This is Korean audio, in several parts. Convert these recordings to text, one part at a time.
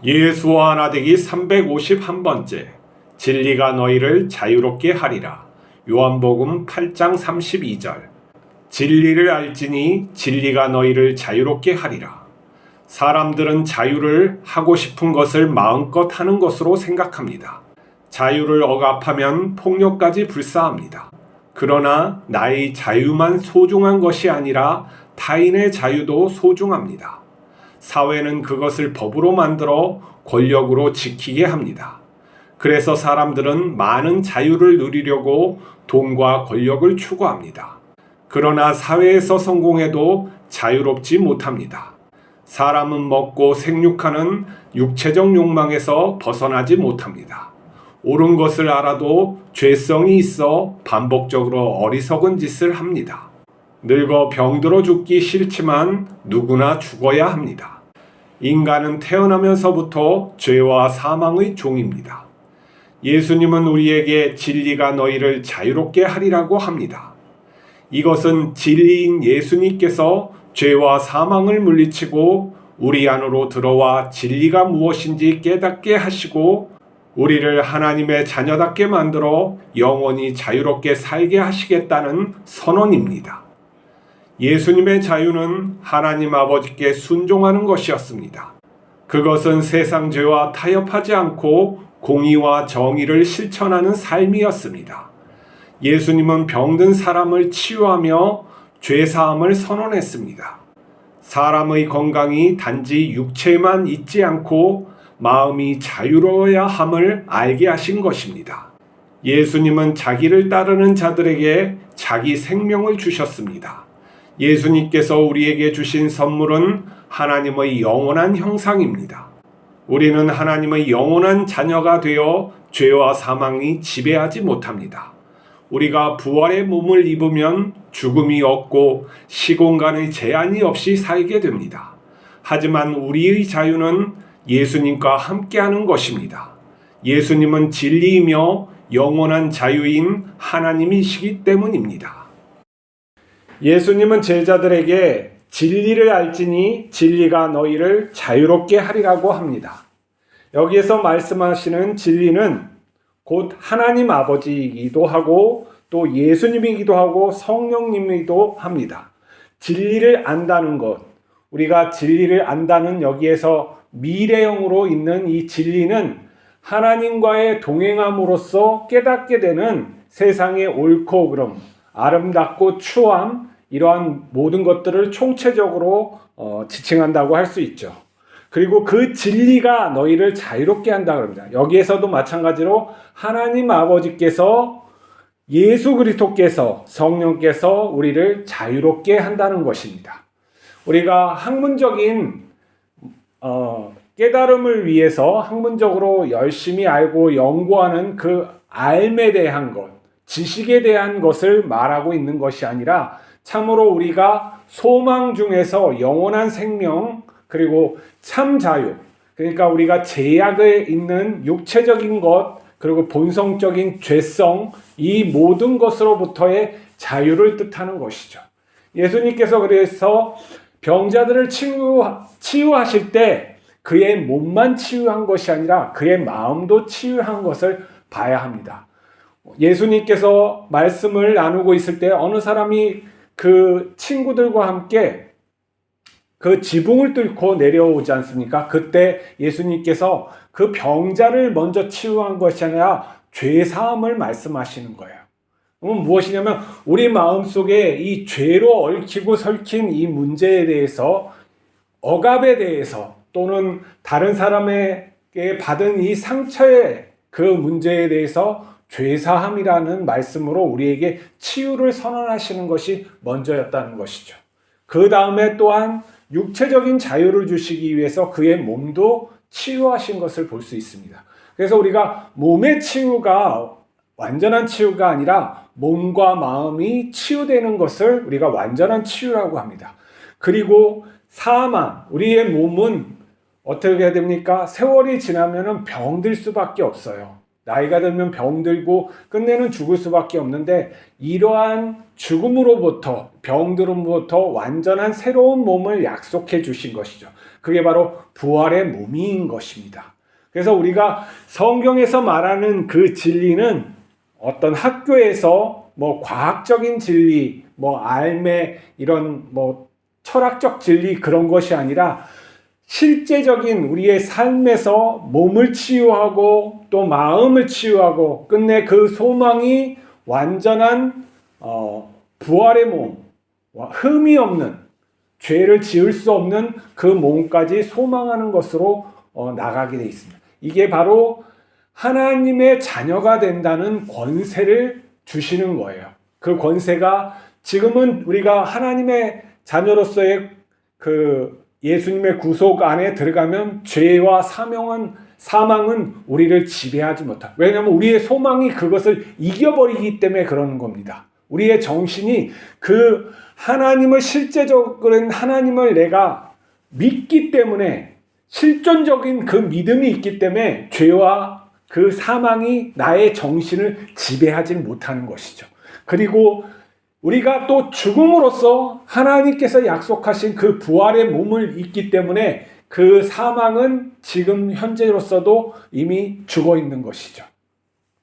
예수와 나되기 351번째 진리가 너희를 자유롭게 하리라. 요한복음 8장 32절. 진리를 알지니 진리가 너희를 자유롭게 하리라. 사람들은 자유를 하고 싶은 것을 마음껏 하는 것으로 생각합니다. 자유를 억압하면 폭력까지 불사합니다. 그러나 나의 자유만 소중한 것이 아니라 타인의 자유도 소중합니다. 사회는 그것을 법으로 만들어 권력으로 지키게 합니다. 그래서 사람들은 많은 자유를 누리려고 돈과 권력을 추구합니다. 그러나 사회에서 성공해도 자유롭지 못합니다. 사람은 먹고 생육하는 육체적 욕망에서 벗어나지 못합니다. 옳은 것을 알아도 죄성이 있어 반복적으로 어리석은 짓을 합니다. 늙어 병들어 죽기 싫지만 누구나 죽어야 합니다. 인간은 태어나면서부터 죄와 사망의 종입니다. 예수님은 우리에게 진리가 너희를 자유롭게 하리라고 합니다. 이것은 진리인 예수님께서 죄와 사망을 물리치고 우리 안으로 들어와 진리가 무엇인지 깨닫게 하시고 우리를 하나님의 자녀답게 만들어 영원히 자유롭게 살게 하시겠다는 선언입니다. 예수님의 자유는 하나님 아버지께 순종하는 것이었습니다. 그것은 세상 죄와 타협하지 않고 공의와 정의를 실천하는 삶이었습니다. 예수님은 병든 사람을 치유하며 죄사함을 선언했습니다. 사람의 건강이 단지 육체에만 있지 않고 마음이 자유로워야 함을 알게 하신 것입니다. 예수님은 자기를 따르는 자들에게 자기 생명을 주셨습니다. 예수님께서 우리에게 주신 선물은 하나님의 영원한 형상입니다. 우리는 하나님의 영원한 자녀가 되어 죄와 사망이 지배하지 못합니다. 우리가 부활의 몸을 입으면 죽음이 없고 시공간의 제한이 없이 살게 됩니다. 하지만 우리의 자유는 예수님과 함께하는 것입니다. 예수님은 진리이며 영원한 자유인 하나님이시기 때문입니다. 예수님은 제자들에게 진리를 알지니 진리가 너희를 자유롭게 하리라고 합니다. 여기에서 말씀하시는 진리는 곧 하나님 아버지이기도 하고 또 예수님이기도 하고 성령님이기도 합니다. 진리를 안다는 것, 우리가 진리를 안다는 여기에서 미래형으로 있는 이 진리는 하나님과의 동행함으로써 깨닫게 되는 세상의 옳고 그름, 아름답고 추함, 이러한 모든 것들을 총체적으로 지칭한다고 할 수 있죠. 그리고 그 진리가 너희를 자유롭게 한다고 합니다. 여기에서도 마찬가지로 하나님 아버지께서 예수 그리스도께서 성령께서 우리를 자유롭게 한다는 것입니다. 우리가 학문적인 깨달음을 위해서 학문적으로 열심히 알고 연구하는 그 알에 대한 것, 지식에 대한 것을 말하고 있는 것이 아니라 참으로 우리가 소망 중에서 영원한 생명 그리고 참 자유, 그러니까 우리가 제약에 있는 육체적인 것 그리고 본성적인 죄성, 이 모든 것으로부터의 자유를 뜻하는 것이죠. 예수님께서 그래서 병자들을 치유하실 때 그의 몸만 치유한 것이 아니라 그의 마음도 치유한 것을 봐야 합니다. 예수님께서 말씀을 나누고 있을 때 어느 사람이 그 친구들과 함께 그 지붕을 뚫고 내려오지 않습니까? 그때 예수님께서 그 병자를 먼저 치유한 것이 아니라 죄사함을 말씀하시는 거예요. 무엇이냐면 우리 마음속에 이 죄로 얽히고 설킨 이 문제에 대해서, 억압에 대해서 또는 다른 사람에게 받은 이 상처의 그 문제에 대해서 죄사함이라는 말씀으로 우리에게 치유를 선언하시는 것이 먼저였다는 것이죠. 그 다음에 또한 육체적인 자유를 주시기 위해서 그의 몸도 치유하신 것을 볼 수 있습니다. 그래서 우리가 몸의 치유가 완전한 치유가 아니라 몸과 마음이 치유되는 것을 우리가 완전한 치유라고 합니다. 그리고 사망, 우리의 몸은 어떻게 해야 됩니까? 세월이 지나면 병들 수밖에 없어요. 나이가 들면 병들고 끝내는 죽을 수밖에 없는데, 이러한 죽음으로부터, 병들음으로부터 완전한 새로운 몸을 약속해 주신 것이죠. 그게 바로 부활의 몸인 것입니다. 그래서 우리가 성경에서 말하는 그 진리는 어떤 학교에서 뭐 과학적인 진리, 뭐 알매, 이런 뭐 철학적 진리, 그런 것이 아니라 실제적인 우리의 삶에서 몸을 치유하고 또 마음을 치유하고 끝내 그 소망이 완전한 부활의 몸, 흠이 없는, 죄를 지을 수 없는 그 몸까지 소망하는 것으로 나가게 되어 있습니다. 이게 바로 하나님의 자녀가 된다는 권세를 주시는 거예요. 그 권세가 지금은 우리가 하나님의 자녀로서의 그 예수님의 구속 안에 들어가면 죄와 사망은 우리를 지배하지 못합니다. 왜냐하면 우리의 소망이 그것을 이겨버리기 때문에 그러는 겁니다. 우리의 정신이 그 하나님을, 실제적으로는 하나님을 내가 믿기 때문에, 실존적인 그 믿음이 있기 때문에 죄와 그 사망이 나의 정신을 지배하지 못하는 것이죠. 그리고 우리가 또 죽음으로써 하나님께서 약속하신 그 부활의 몸을 입기 때문에 그 사망은 지금 현재로서도 이미 죽어 있는 것이죠.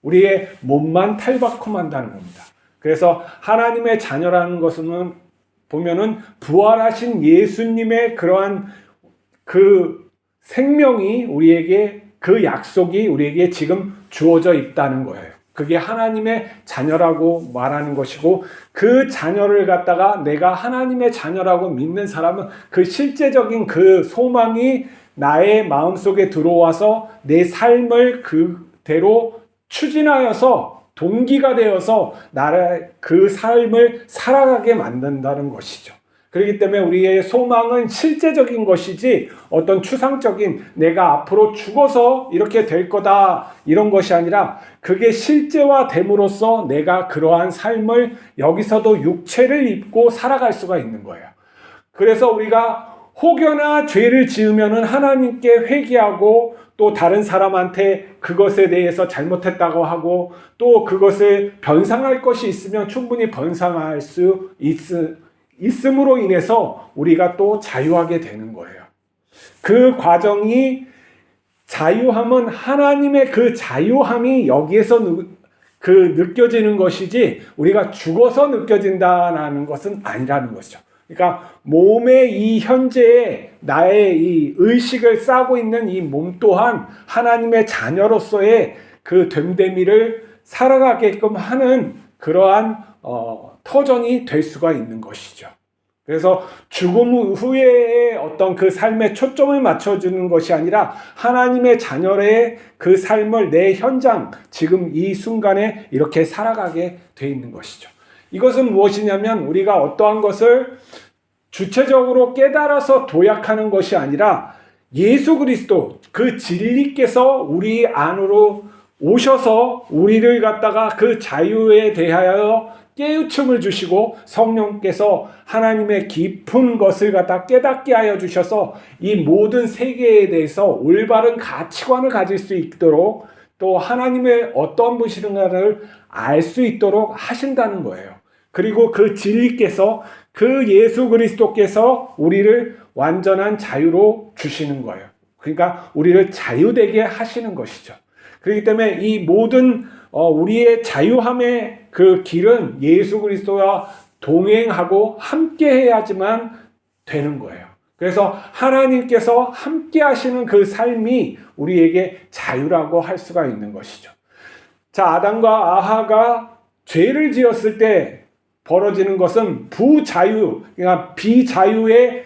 우리의 몸만 탈바꿈한다는 겁니다. 그래서 하나님의 자녀라는 것은 보면은 부활하신 예수님의 그러한 그 생명이 우리에게, 그 약속이 우리에게 지금 주어져 있다는 거예요. 그게 하나님의 자녀라고 말하는 것이고, 그 자녀를 갖다가 내가 하나님의 자녀라고 믿는 사람은 그 실제적인 그 소망이 나의 마음속에 들어와서 내 삶을 그대로 추진하여서 동기가 되어서 나를 그 삶을 살아가게 만든다는 것이죠. 그렇기 때문에 우리의 소망은 실제적인 것이지 어떤 추상적인 내가 앞으로 죽어서 이렇게 될 거다 이런 것이 아니라, 그게 실제화됨으로써 내가 그러한 삶을 여기서도 육체를 입고 살아갈 수가 있는 거예요. 그래서 우리가 혹여나 죄를 지으면은 하나님께 회개하고 또 다른 사람한테 그것에 대해서 잘못했다고 하고 또 그것을 변상할 것이 있으면 충분히 변상할 수 있음으로 인해서 우리가 또 자유하게 되는 거예요. 그 과정이, 자유함은 하나님의 그 자유함이 여기에서 느껴지는 것이지 우리가 죽어서 느껴진다는 것은 아니라는 것이죠. 그러니까 몸의 이 현재의 나의 이 의식을 싸고 있는 이 몸 또한 하나님의 자녀로서의 그 됨됨이를 살아가게끔 하는 그러한 터전이 될 수가 있는 것이죠. 그래서 죽음 후에의 어떤 그 삶에 초점을 맞춰주는 것이 아니라 하나님의 자녀의 그 삶을 내 현장, 지금 이 순간에 이렇게 살아가게 돼 있는 것이죠. 이것은 무엇이냐면 우리가 어떠한 것을 주체적으로 깨달아서 도약하는 것이 아니라 예수 그리스도 그 진리께서 우리 안으로 오셔서 우리를 갖다가 그 자유에 대하여 깨우침을 주시고 성령께서 하나님의 깊은 것을 갖다 깨닫게 하여 주셔서 이 모든 세계에 대해서 올바른 가치관을 가질 수 있도록 또 하나님의 어떤 분이신가를 알 수 있도록 하신다는 거예요. 그리고 그 진리께서, 그 예수 그리스도께서 우리를 완전한 자유로 주시는 거예요. 그러니까 우리를 자유되게 하시는 것이죠. 그렇기 때문에 이 모든 우리의 자유함의 그 길은 예수 그리스도와 동행하고 함께 해야지만 되는 거예요. 그래서 하나님께서 함께 하시는 그 삶이 우리에게 자유라고 할 수가 있는 것이죠. 자, 아담과 아하가 죄를 지었을 때 벌어지는 것은 부자유, 그러니까 비자유에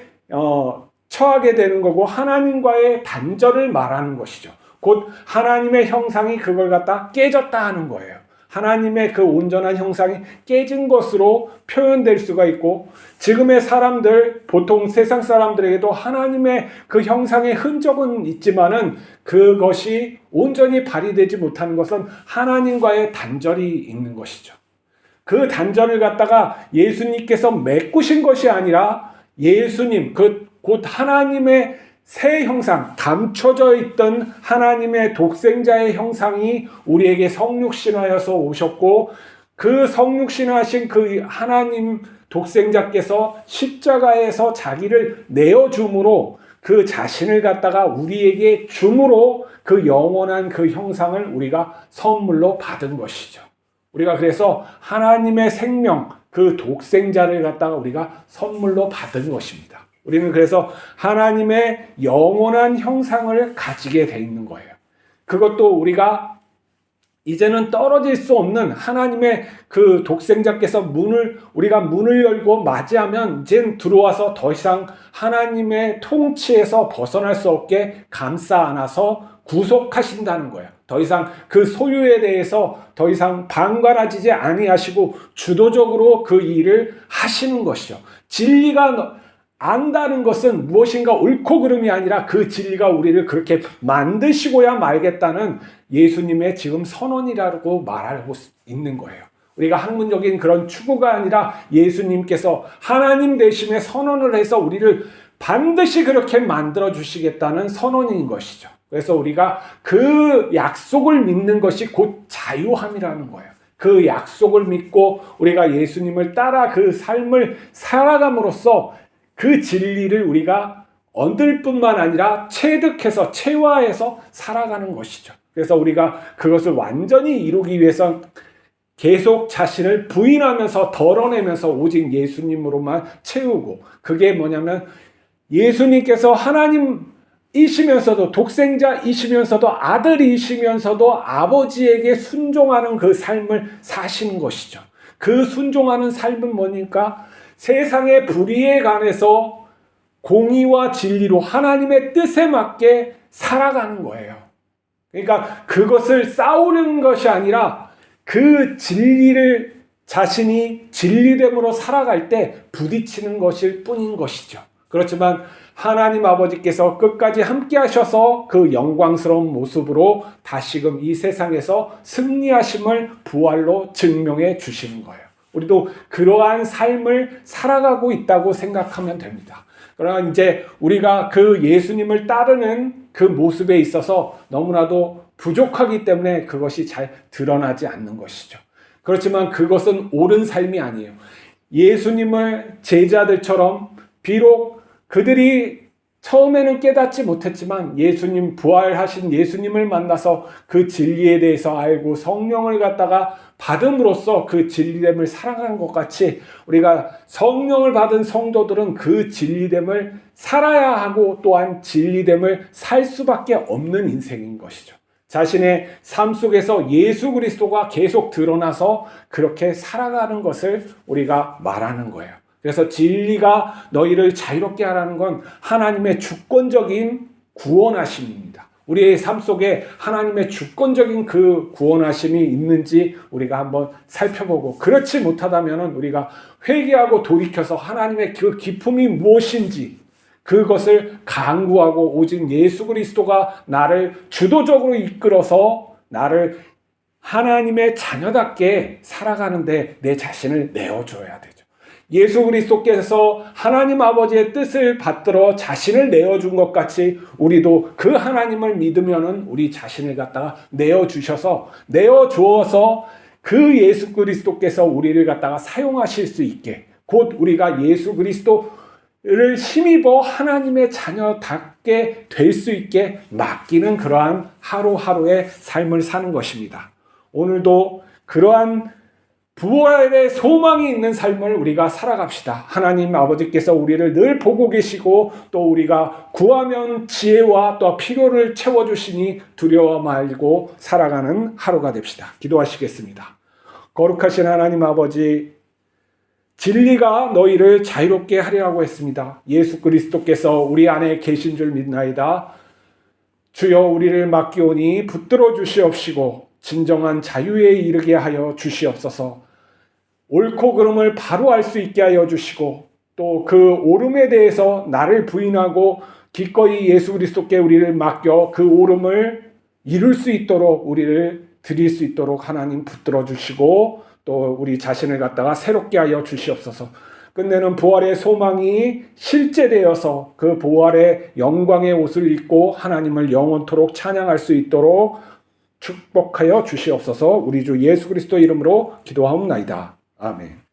처하게 되는 거고 하나님과의 단절을 말하는 것이죠. 곧 하나님의 형상이 그걸 갖다 깨졌다 하는 거예요. 하나님의 그 온전한 형상이 깨진 것으로 표현될 수가 있고, 지금의 사람들, 보통 세상 사람들에게도 하나님의 그 형상의 흔적은 있지만은 그것이 온전히 발휘되지 못하는 것은 하나님과의 단절이 있는 것이죠. 그 단절을 갖다가 예수님께서 메꾸신 것이 아니라 예수님, 곧 하나님의 새 형상, 감춰져 있던 하나님의 독생자의 형상이 우리에게 성육신하여서 오셨고, 그 성육신하신 그 하나님 독생자께서 십자가에서 자기를 내어줌으로 그 자신을 갖다가 우리에게 줌으로 그 영원한 그 형상을 우리가 선물로 받은 것이죠. 우리가 그래서 하나님의 생명, 그 독생자를 갖다가 우리가 선물로 받은 것입니다. 우리는 그래서 하나님의 영원한 형상을 가지게 돼 있는 거예요. 그것도 우리가 이제는 떨어질 수 없는 하나님의 그 독생자께서 우리가 문을 열고 맞이하면 이제는 들어와서 더 이상 하나님의 통치에서 벗어날 수 없게 감싸 안아서 구속하신다는 거예요. 더 이상 그 소유에 대해서 더 이상 방관하지 아니하시고 주도적으로 그 일을 하시는 것이죠. 진리가 안다는 것은 무엇인가 옳고 그름이 아니라 그 진리가 우리를 그렇게 만드시고야 말겠다는 예수님의 지금 선언이라고 말하고 있는 거예요. 우리가 학문적인 그런 추구가 아니라 예수님께서 하나님 대신에 선언을 해서 우리를 반드시 그렇게 만들어 주시겠다는 선언인 것이죠. 그래서 우리가 그 약속을 믿는 것이 곧 자유함이라는 거예요. 그 약속을 믿고 우리가 예수님을 따라 그 삶을 살아감으로써 그 진리를 우리가 얻을 뿐만 아니라 체득해서 체화해서 살아가는 것이죠. 그래서 우리가 그것을 완전히 이루기 위해서 계속 자신을 부인하면서 덜어내면서 오직 예수님으로만 채우고, 그게 뭐냐면 예수님께서 하나님이시면서도 독생자이시면서도 아들이시면서도 아버지에게 순종하는 그 삶을 사시는 것이죠. 그 순종하는 삶은 뭐니까 세상의 불의에 관해서 공의와 진리로 하나님의 뜻에 맞게 살아가는 거예요. 그러니까 그것을 싸우는 것이 아니라 그 진리를 자신이 진리됨으로 살아갈 때 부딪히는 것일 뿐인 것이죠. 그렇지만 하나님 아버지께서 끝까지 함께 하셔서 그 영광스러운 모습으로 다시금 이 세상에서 승리하심을 부활로 증명해 주시는 거예요. 우리도 그러한 삶을 살아가고 있다고 생각하면 됩니다. 그러나 이제 우리가 그 예수님을 따르는 그 모습에 있어서 너무나도 부족하기 때문에 그것이 잘 드러나지 않는 것이죠. 그렇지만 그것은 옳은 삶이 아니에요. 예수님을 제자들처럼 비록 그들이 처음에는 깨닫지 못했지만 예수님, 부활하신 예수님을 만나서 그 진리에 대해서 알고 성령을 갖다가 받음으로써 그 진리됨을 살아가는 것 같이 우리가 성령을 받은 성도들은 그 진리됨을 살아야 하고 또한 진리됨을 살 수밖에 없는 인생인 것이죠. 자신의 삶 속에서 예수 그리스도가 계속 드러나서 그렇게 살아가는 것을 우리가 말하는 거예요. 그래서 진리가 너희를 자유롭게 하라는 건 하나님의 주권적인 구원하심입니다. 우리의 삶 속에 하나님의 주권적인 그 구원하심이 있는지 우리가 한번 살펴보고, 그렇지 못하다면 우리가 회개하고 돌이켜서 하나님의 그 기품이 무엇인지 그것을 간구하고 오직 예수 그리스도가 나를 주도적으로 이끌어서 나를 하나님의 자녀답게 살아가는데 내 자신을 내어줘야 되죠. 예수 그리스도께서 하나님 아버지의 뜻을 받들어 자신을 내어준 것 같이 우리도 그 하나님을 믿으면은 우리 자신을 갖다가 내어주셔서 내어주어서 그 예수 그리스도께서 우리를 갖다가 사용하실 수 있게, 곧 우리가 예수 그리스도를 힘입어 하나님의 자녀답게 될 수 있게 맡기는 그러한 하루하루의 삶을 사는 것입니다. 오늘도 그러한 부활의 소망이 있는 삶을 우리가 살아갑시다. 하나님 아버지께서 우리를 늘 보고 계시고 또 우리가 구하면 지혜와 또 필요를 채워주시니 두려워 말고 살아가는 하루가 됩시다. 기도하시겠습니다. 거룩하신 하나님 아버지, 진리가 너희를 자유롭게 하리라고 했습니다. 예수 그리스도께서 우리 안에 계신 줄 믿나이다. 주여 우리를 맡기오니 붙들어 주시옵시고 진정한 자유에 이르게 하여 주시옵소서. 옳고 그름을 바로 알 수 있게 하여 주시고 또 그 옳음에 대해서 나를 부인하고 기꺼이 예수 그리스도께 우리를 맡겨 그 옳음을 이룰 수 있도록 우리를 드릴 수 있도록 하나님 붙들어 주시고 또 우리 자신을 갖다가 새롭게 하여 주시옵소서. 끝내는 부활의 소망이 실제되어서 그 부활의 영광의 옷을 입고 하나님을 영원토록 찬양할 수 있도록 축복하여 주시옵소서. 우리 주 예수 그리스도 이름으로 기도하옵나이다. 아멘.